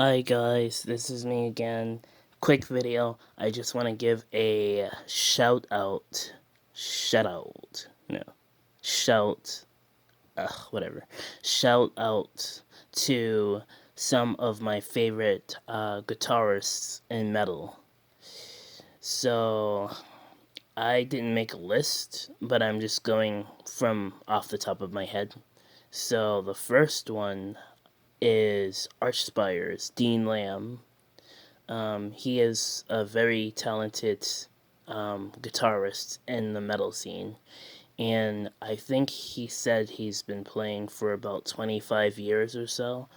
Hi guys, this is me again. Quick video. I just want to give a shout out. No. Shout. Whatever. Shout out to some of my favorite guitarists in metal. So, I didn't make a list, but I'm just going from off the top of my head. So, the first one is Archspire's Dean Lamb. He is a very talented guitarist in the metal scene, and I think he said he's been playing for about 25 years or so.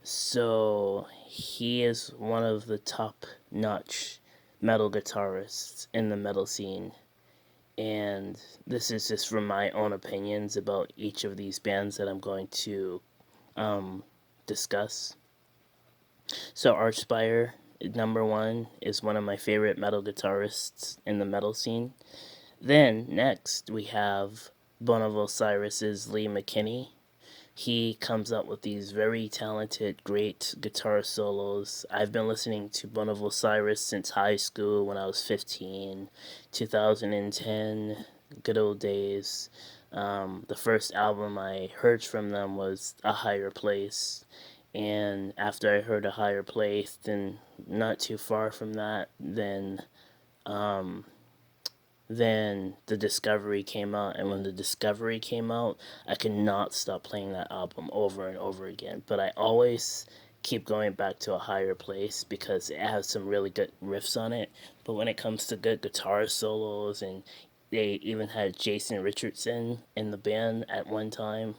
So he is one of the top notch metal guitarists in the metal scene. And this is just from my own opinions about each of these bands that I'm going to discuss. So Archspire, number one, is one of my favorite metal guitarists in the metal scene. Then next we have Bonneville Cyrus's Lee McKinney. He comes up with these very talented, great guitar solos. I've been listening to Bonneville Cyrus since high school when I was 15, 2010, good old days. The first album I heard from them was A Higher Place, and after I heard A Higher Place, then not too far from that, um, then the Discovery came out, and when the Discovery came out, I could not stop playing that album over and over again. But I always keep going back to A Higher Place because it has some really good riffs on it. But when it comes to good guitar solos, and they even had Jason Richardson in the band at one time,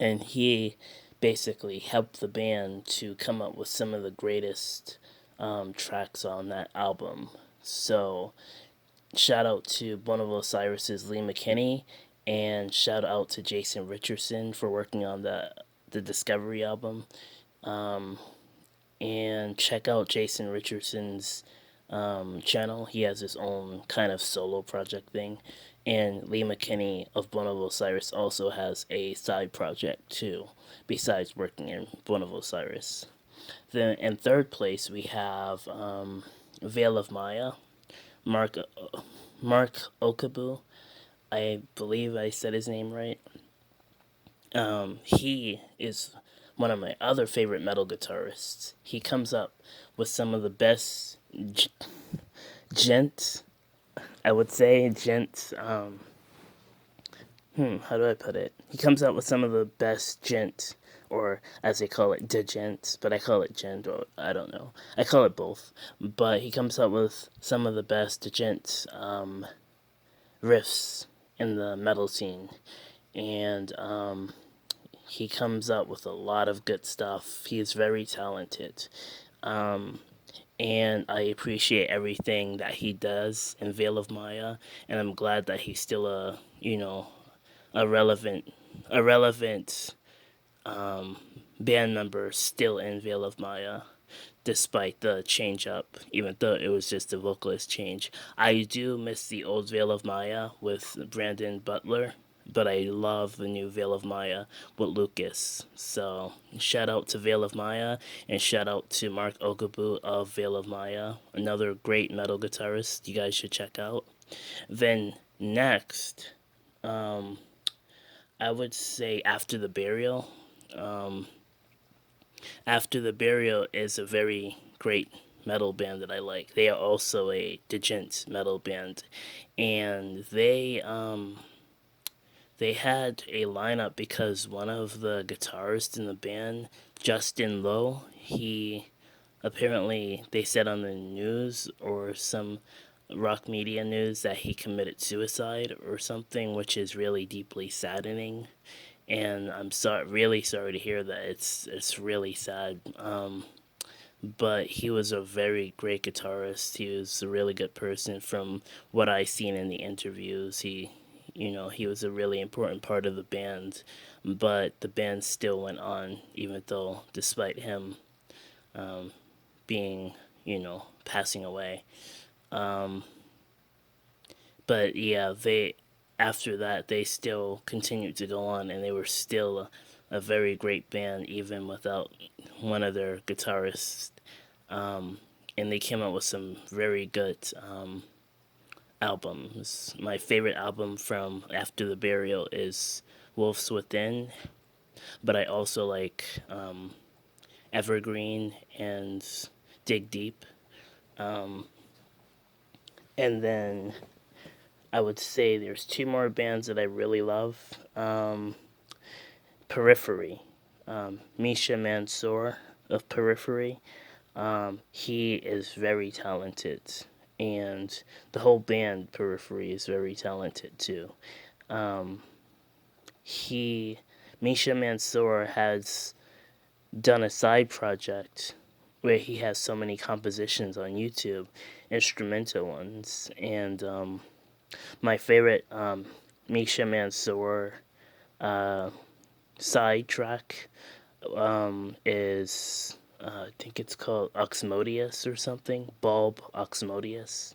and he basically helped the band to come up with some of the greatest tracks on that album. So, shout out to Bonneville Cyrus's Lee McKinney, and shout out to Jason Richardson for working on the Discovery album. Um, and check out Jason Richardson's channel. He has his own kind of solo project thing. And Lee McKinney of Bonneville Cyrus also has a side project too, besides working in Bonneville Cyrus. Then in third place we have Veil of Maya, Mark Mark Okabu. I believe I said his name right. He is one of my other favorite metal guitarists. He comes up with some of the best gent, I would say, gent, how do I put it? He comes out with some of the best gent, or as they call it, degent, but I call it gent, or I don't know. I call it both. But he comes out with some of the best degent riffs in the metal scene. And he comes up with a lot of good stuff. He is very talented. Um, and I appreciate everything that he does in Veil of Maya, and I'm glad that he's still a relevant a relevant band member still in Veil of Maya, despite the change up, even though it was just a vocalist change. I do miss the old Veil of Maya with Brandon Butler, but I love the new Veil of Maya with Lucas. So shout out to Veil of Maya, and shout out to Mark Okabu of Veil of Maya, another great metal guitarist you guys should check out. Then next, I would say After the Burial. Um, After the Burial is a very great metal band that I like. They are also a degent metal band, and they had a lineup because one of the guitarists in the band, Justin Lowe, he apparently, they said on the news or some rock media news that he committed suicide or something, which is really deeply saddening. And I'm really sorry to hear that. It's really sad. But he was a very great guitarist. He was a really good person from what I seen in the interviews. He was a really important part of the band, but the band still went on, even though, despite him being, passing away. Um, but yeah, after that they still continued to go on, and they were still a very great band even without one of their guitarists. And they came out with some very good albums. My favorite album from After the Burial is Wolves Within, but I also like Evergreen and Dig Deep. Um, and then I would say there's two more bands that I really love. Periphery. Misha Mansour of Periphery. He is very talented, and the whole band Periphery is very talented too. Um, he Misha Mansour has done a side project where he has so many compositions on YouTube, instrumental ones, and my favorite Misha Mansour uh, side track is I think it's called Oxmodius or something. Bulb Oxmodius.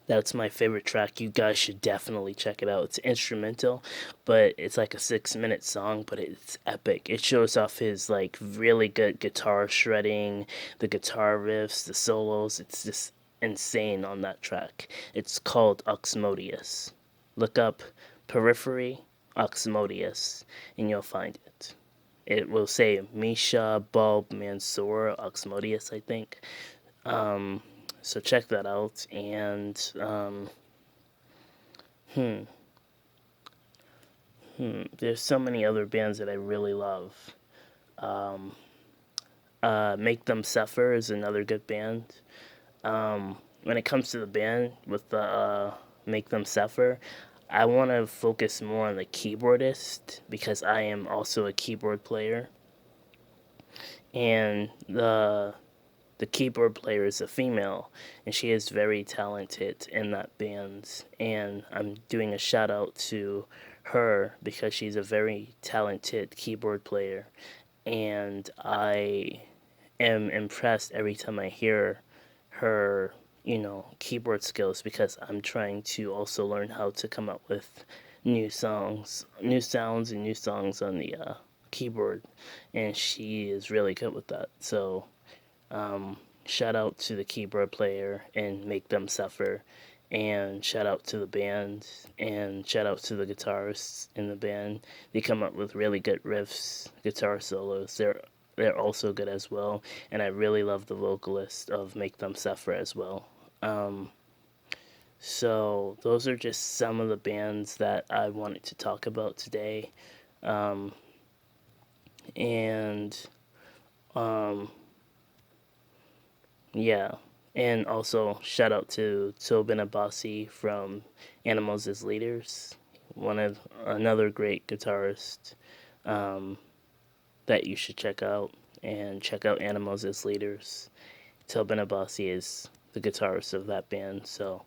That's my favorite track. You guys should definitely check it out. It's instrumental, but it's like a 6 minute song, but it's epic. It shows off his like really good guitar shredding, the guitar riffs, the solos. It's just insane on that track. It's called Oxmodius. Look up Periphery Oxmodius and you'll find it. It will say Misha Bulb Mansour Oxmodius, I think. Um, so check that out. And hmm, there's so many other bands that I really love. Um, Make Them Suffer is another good band. When it comes to the band with the Make Them Suffer, I want to focus more on the keyboardist because I am also a keyboard player, and the keyboard player is a female, and she is very talented in that band. And I'm doing a shout out to her because she's a very talented keyboard player, and I am impressed every time I hear her, keyboard skills because I'm trying to also learn how to come up with new songs, new sounds, and new songs on the keyboard, and she is really good with that. So um, shout out to the keyboard player and Make Them Suffer. And shout out to the band and shout out to the guitarists in the band. They come up with really good riffs, guitar solos. They're also good as well. And I really love the vocalist of Make Them Suffer as well. Um, so those are just some of the bands that I wanted to talk about today. Um, and um, Yeah, and also shout out to Tobin Abasi from Animals as Leaders, one of another great guitarist um, that you should check out. And check out Animals as Leaders. Tobin Abasi is the guitarist of that band. So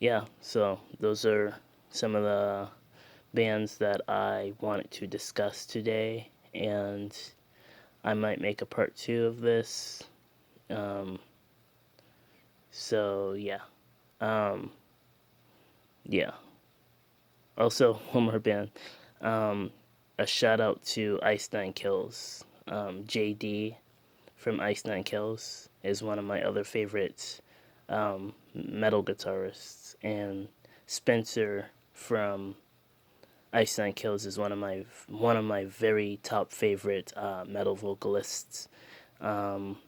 yeah, so those are some of the bands that I wanted to discuss today, and I might make a part two of this. Um, so yeah. Um, yeah. Also, one more band. Um, a shout out to Ice Nine Kills. JD from Ice Nine Kills is one of my other favorites metal guitarists, and Spencer from Ice Nine Kills is one of my very top favorite metal vocalists. Um,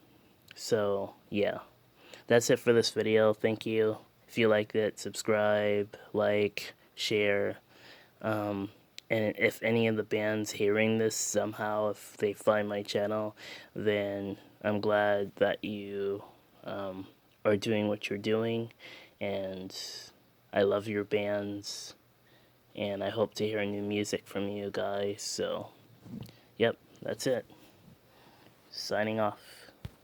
so yeah, that's it for this video. Thank you. If you liked it, subscribe, like, share. And if any of the bands hearing this somehow, if they find my channel, then I'm glad that you are doing what you're doing. And I love your bands. And I hope to hear new music from you guys. So, yep, that's it. Signing off.